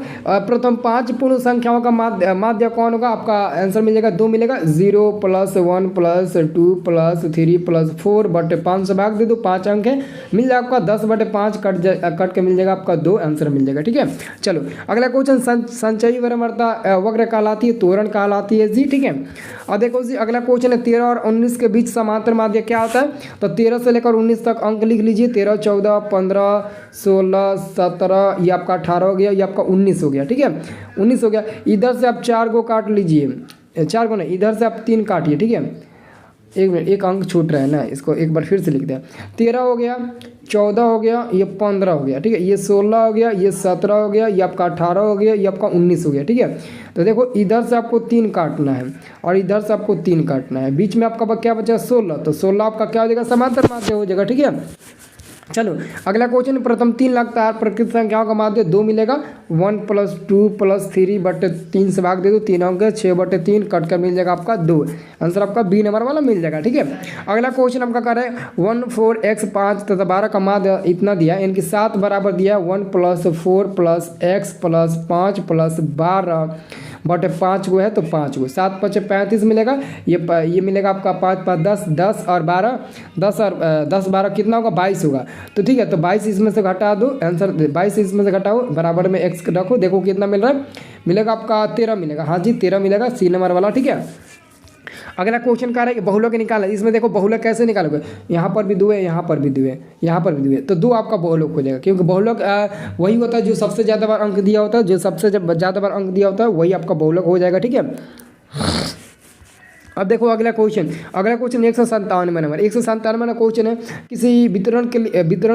प्रथम 5 पूर्ण संख्याओं का माध्य कौन होगा? आपका आंसर मिल जाएगा 2 मिलेगा। 0 + 1 + 2 + 3 + 4/5 से भाग दे दो, 5 अंक है, मिल जाएगा आपका 10/5 कट के मिल जाएगा आपका 2 आंसर मिल जाएगा। ठीक है। चलो अगला क्वेश्चन संचयी बरम्बारता वक्र कहलाती है, त्वरण कहलाती है जी। ठीक है। अब देखो जी अगला क्वेश्चन है 13 और 19 के बीच समांतर माध्य क्या होता है? तो 13 से लेकर 19 तक अंक लिख लीजिए। 13 14 15 16 17 ये आपका 18 हो गया, ये आपका 19 हो गया। ठीक है, 19 हो गया। इधर से आप 4 को काट लीजिए, 4 को नहीं, इधर से आप 3 काटिए। ठीक है, एक मिनट, एक अंक छूट रहा है ना, इसको एक बार फिर से लिख दें। 13 हो गया, 14 हो गया, ये 15 हो गया। ठीक है, ये 16 हो गया, ये 17 हो गया, ये आपका 18 हो गया, ये आपका 19 हो गया। ठीक है, तो देखो इधर से आपको 3 काटना है और इधर से आपको 3 काटना है, बीच में आपका क्या बचा? 16। तो 16 आपका क्या हो जाएगा? समांतर माध्य हो जाएगा। ठीक है। चलो अगला क्वेश्चन, प्रथम 3 लगातार प्रकृत संख्याओं का माध्य 2 मिलेगा। 1 + 2 + 3/3 से भाग दे दो, 3 अंक है, 6/3 कट कर मिल जाएगा आपका 2। आंसर आपका B नंबर वाला मिल जाएगा। ठीक है। अगला क्वेश्चन आपका कर रहा है 1 4 x 5 तथा 12 का माध्य इतना दिया, इनकी 7 बराबर दिया। 1 + 4 + x + 5 + 12/5 को है, तो 5 को 7 × 5 = 35 मिलेगा। ये मिलेगा आपका 5 × 5 = 10 और 12 10 और 10 12 कितना होगा? 22 होगा। तो ठीक है, तो 22 इसमें से घटा दो, आंसर 22 इसमें से घटाओ, बराबर में x रखो, देखो कितना मिल रहा है? मिलेगा आपका 13 मिलेगा। हाँ जी 13 मिलेगा, C नंबर वाला। ठीक है। अगला क्वेश्चन कह रहा है कि बहुलक निकालना, इसमें देखो बहुलक कैसे निकालोगे? यहाँ पर भी 2 है, यहाँ पर भी 2 है, यहाँ पर भी 2 है, तो 2 आपका बहुलक हो जाएगा, क्योंकि बहुलक वही होता है जो सबसे ज़्यादा बार अंक दिया होता है, जो सबसे ज़्यादा बार अंक दिया होता है वही आपका बहुलक हो जाएगा। ठीक है। अब देखो अगला क्वेश्चन 197 नंबर, 197 क्वेश्चन है, किसी वितरण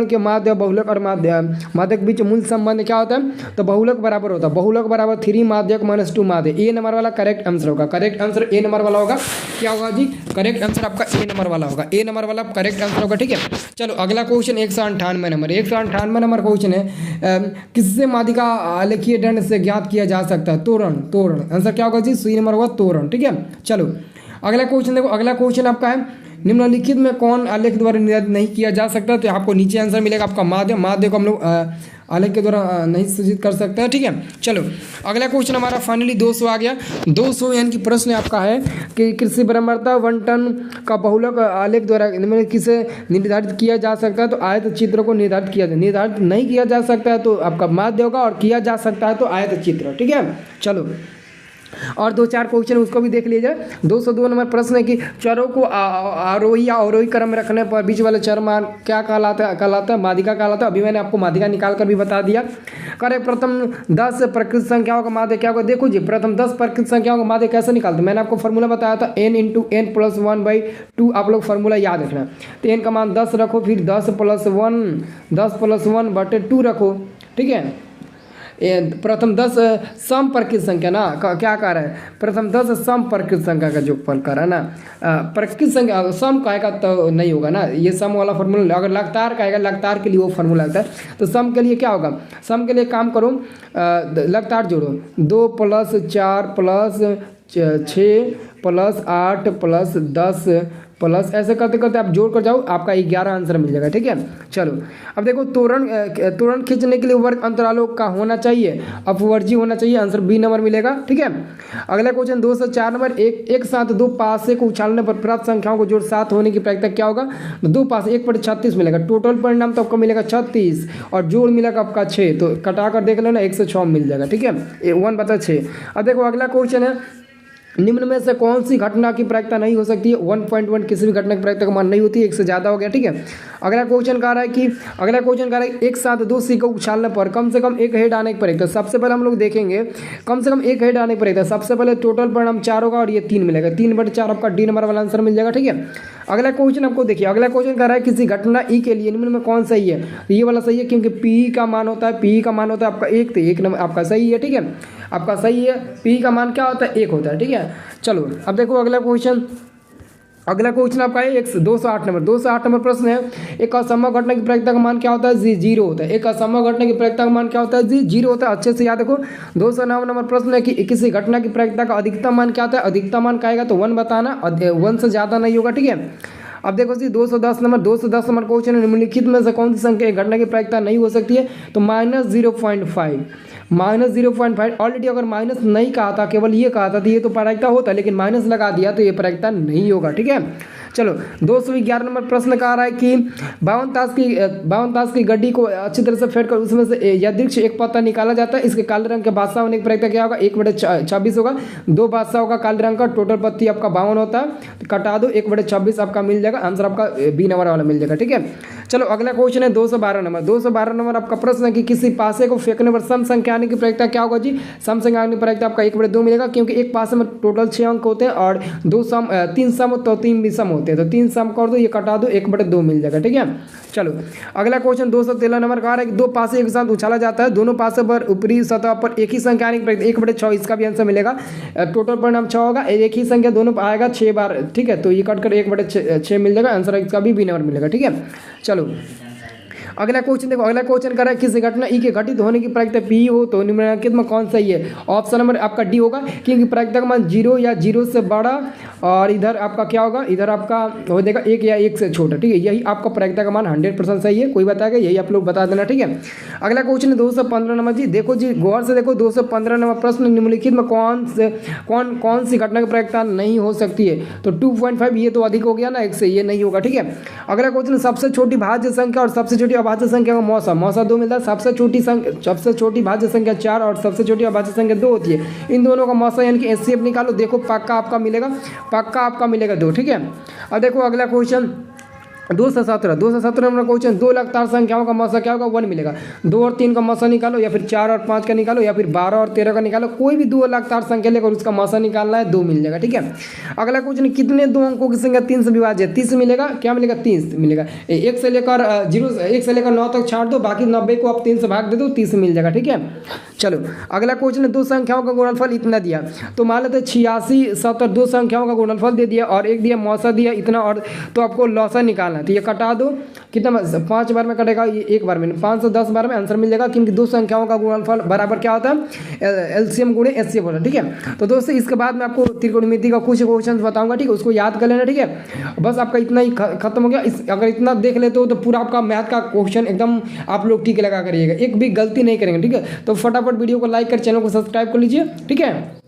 के माध्य बहुलक और माध्यक के बीच मूल संबंध क्या होता है? तो बहुलक बराबर होता है, बहुलक बराबर 3 माध्यक - 2 माध्य। A नंबर वाला करेक्ट आंसर होगा, करेक्ट आंसर A नंबर वाला होगा। क्या होगा जी? करेक्ट आंसर आपका A नंबर वाला होगा, A नंबर वाला करेक्ट आंसर होगा। ठीक है। चलो अगला क्वेश्चन 198 नंबर, 198 नंबर क्वेश्चन है, किससे माध्यिका आलेखीय दंड से ज्ञात किया जा सकता है? तोरण। आंसर क्या होगा जी? C नंबर होगा, तोरण। ठीक है। चलो अगला क्वेश्चन देखो, अगला क्वेश्चन आपका है निम्नलिखित में कौन आलेख द्वारा निर्धारित नहीं किया जा सकता? तो आपको नीचे आंसर मिलेगा आपका माध्य को हम लोग आलेख के द्वारा नहीं सूचित कर सकते हैं। ठीक है। चलो अगला क्वेश्चन हमारा फाइनली 200 आ गया। 200 यानी कि प्रश्न आपका है कि कृषि बरम्बारता 1 टन का बहुलक आलेख द्वारा किसे निर्धारित किया जा सकता है? तो आयत चित्र को निर्धारित नहीं किया जा सकता है तो आपका माध्य होगा, और किया जा सकता है तो आयत चित्र। ठीक है। चलो और दो चार क्वेश्चन उसको भी देख लीजिए। 202 नंबर प्रश्न है कि चरों को आरोही या अवरोही क्रम में रखने पर बीच वाले चर मान क्या कहलाता है माध्यिका कहलाता है। अभी मैंने आपको माध्यिका निकाल कर भी बता दिया। करे प्रथम 10 प्रकृत संख्याओं का माध्य क्या होगा। देखो जी, प्रथम 10 प्रकृत संख्याओं का माध्य कैसे निकालते हैं, मैंने आपको फॉर्मूला बताया था n × n+1/2। आप लोग फॉर्मूला याद रखना। तो n का मान 10 रखो, फिर 10+1/2 रखो, ठीक है। प्रथम 10 सम प्रकृत संख्या ना क्या कह रहा है, प्रथम 10 सम प्रकृत संख्या का जोगफल कर रहा है ना। प्रकृत संख्या सम कहेगा तो नहीं होगा ना, ये सम वाला फार्मूला। अगर लगातार कहेगा, लगातार के लिए वो फार्मूला आता है। तो सम के लिए क्या होगा, सम के लिए काम करो, लगातार जोड़ो, 2 + 4 + 6 + 8 + 10 प्लस ऐसे करते करते आप जोड़ कर जाओ, आपका 11 आंसर मिल जाएगा, ठीक है। चलो अब देखो, त्वरण खींचने के लिए वर्ग अंतरालों का होना चाहिए, अपवर्जी होना चाहिए, आंसर बी नंबर मिलेगा, ठीक है। अगला क्वेश्चन 2 से 4 नंबर, एक साथ दो पासे को उछालने पर प्राप्त संख्याओं को जोड़ 7 होने की प्रायिकता क्या होगा। 2 पासे 1/36 मिलेगा, टोटल परिणाम तो आपको मिलेगा 36 और जोड़ मिलेगा आपका 6, तो कटा कर देख लेना 106 मिल जाएगा, ठीक है, 1/6। अब देखो अगला क्वेश्चन है, निम्न में से कौन सी घटना की प्रायिकता नहीं हो सकती है। 1.1 किसी भी घटना की प्रायिकता का मान नहीं होती है, एक से ज़्यादा हो गया, ठीक है। अगला क्वेश्चन कह रहा है एक साथ दो सिक्के उछालने पर कम से कम एक हेड आने की प्रायिकता। सबसे पहले हम लोग देखेंगे कम से कम एक हेड आने की प्रायिकता। सबसे पहले टोटल परिणाम 4 होगा और ये 3 मिलेगा, 3/4 आपका डी नंबर वाला आंसर मिल जाएगा, ठीक है। अगला क्वेश्चन आपको देखिए, अगला क्वेश्चन कह रहा है किसी घटना ई के लिए निम्न में कौन सही है। ये वाला सही है, क्योंकि पी का मान होता है आपका 1, तो 1 नंबर आपका सही है, ठीक है, आपका सही है। पी का मान क्या होता है, 1 होता है, ठीक है। चलो अब देखो अगला क्वेश्चन आपका है 208 नंबर। 208 नंबर प्रश्न है, एक असंभव घटना की प्रायिकता का मान क्या होता है, 0 होता है। एक असंभव घटना की प्रायिकता का मान क्या होता है, 0 होता है। अच्छे से याद रखो। 209 नंबर प्रश्न है कि किसी घटना की प्रायिकता का अधिकतम मान क्या होता है। अधिकतम मान क्या आएगा, तो 1 बताना, 1 से ज़्यादा नहीं होगा, ठीक है। अब देखो जी 210 नंबर क्वेश्चन है, निम्नलिखित में से कौन सी संख्या घटना की प्रायिकता नहीं हो सकती है। तो -0.5 ऑलरेडी अगर माइनस नहीं कहा था, केवल ये कहा था तो ये तो प्रायिकता होता, लेकिन माइनस लगा दिया तो ये प्रायिकता नहीं होगा, ठीक है। चलो 211 नंबर प्रश्न कह रहा है कि 52 ताश की गड्डी को अच्छी तरह से फेंट कर उसमें से यदृक्ष एक पत्ता निकाला जाता है। इसके काले रंग के बादशाह होने की प्रायिकता क्या होगा, 1/26 होगा। 2 बादशाह होगा काले रंग का, टोटल पत्ती आपका 52 होता है, तो कटा दो, 1/26 आपका मिल जाएगा, आंसर आपका बी नंबर वाला मिल जाएगा, ठीक है। चलो अगला क्वेश्चन है 212 नंबर आपका प्रश्न है कि किसी पासे को फेंकने पर सम संख्या आने की प्रायिकता क्या होगा जी। सम संख्या आने की प्रायिकता आपका 1/2 मिलेगा, क्योंकि एक पासे में टोटल 6 अंक होते हैं और 3 सम तो 3 भी सम होते हैं, तो 3 सम कर दो, ये कटा दो, 1/2 मिल जाएगा, ठीक है। चलो अगला क्वेश्चन 213 नंबर का है कि दो पासे एक साथ उछाला जाता है, दोनों पासे पर ऊपरी सतह पर एक ही संख्या आने की प्रायिकता 1/6, इसका भी आंसर मिलेगा। टोटल परिणाम 6 होगा, एक ही संख्या दोनों आएगा 6 बार, ठीक है, तो ये कट कर 1/6 मिल जाएगा, आंसर इसका भी बी नंबर मिलेगा, ठीक है। चलो अगला क्वेश्चन देखो, अगला क्वेश्चन कर रहा है किसी घटना ई के घटित होने की प्रायिकता पी हो तो निम्नलिखित में कौन सही है। ऑप्शन नंबर आपका डी होगा, क्योंकि प्रायिकता का मान 0 या 0 से बड़ा और इधर आपका क्या होगा, इधर आपका हो जाएगा 1 या 1 से छोटा, ठीक है। यही आपका प्रायिकता का मान 100% सही है, कोई बताएगा यही आप लोग बता देना, ठीक है। अगला क्वेश्चन है 215 नंबर जी, देखो जी गौर से देखो 215 नंबर प्रश्न, निम्नलिखित में कौन सी घटना की प्रायिकता नहीं हो सकती है। तो 2.5 ये तो अधिक हो गया ना, 1 से, ये नहीं होगा, ठीक है। अगला क्वेश्चन सबसे छोटी भाज्य संख्या और सबसे छोटी अभाज्य संख्या का मौसा 2 मिलता है। सबसे छोटी भाज्य संख्या 4 और सबसे छोटी अभाज्य संख्या 2 होती है। इन दोनों का मौसा यानी कि एचसीएफ निकालो, देखो पक्का आपका मिलेगा 2, ठीक है। अब देखो अगला क्वेश्चन 217 नंबर क्वेश्चन, 2 लगातार संख्याओं का मौसा क्या होगा, 1 मिलेगा। 2 और 3 का मौसा निकालो, या फिर 4 और 5 का निकालो, या फिर 12 और 13 का निकालो, कोई भी 2 लगातार संख्या लेकर उसका मौसा निकालना है, 2 मिल जाएगा, ठीक है। अगला क्वेश्चन कितने 2 अंकों की संख्या 3 से विभाज्य है। 30 मिलेगा, क्या मिलेगा, 30 मिलेगा। 1 से लेकर 9 तक छाट दो, बाकी 90 को आप 3 से भाग दे दो, 30 मिल जाएगा, ठीक है। चलो अगला क्वेश्चन 2 संख्याओं का गुणनफल इतना दिया, तो मान लेते 86 70 2 संख्याओं का गुणनफल दे दिया और एक दिया मौसा दिया इतना, और तो आपको लौसा निकालना है, तो ये कटा दो, कितना 5 बार में कटेगा, ये 1 बार में, 5 से 10 बार में आंसर मिल जाएगा, क्योंकि 2 संख्याओं का गुणनफल बराबर क्या होता है, एलसीएम गुणे एचसीएफ होता है, ठीक है। तो दोस्तों इसके बाद मैं आपको त्रिकोणमिति का कुछ क्वेश्चन बताऊंगा, ठीक है, उसको याद कर लेना, ठीक है। बस आपका इतना ही खत्म हो गया। अगर इतना देख लेते हो तो पूरा आपका मैथ का क्वेश्चन एकदम आप लोग ठीक लगा करिएगा, एक भी गलती नहीं करेंगे, ठीक है। तो फटाफट वीडियो को लाइक कर चैनल को सब्सक्राइब कर लीजिए, ठीक है।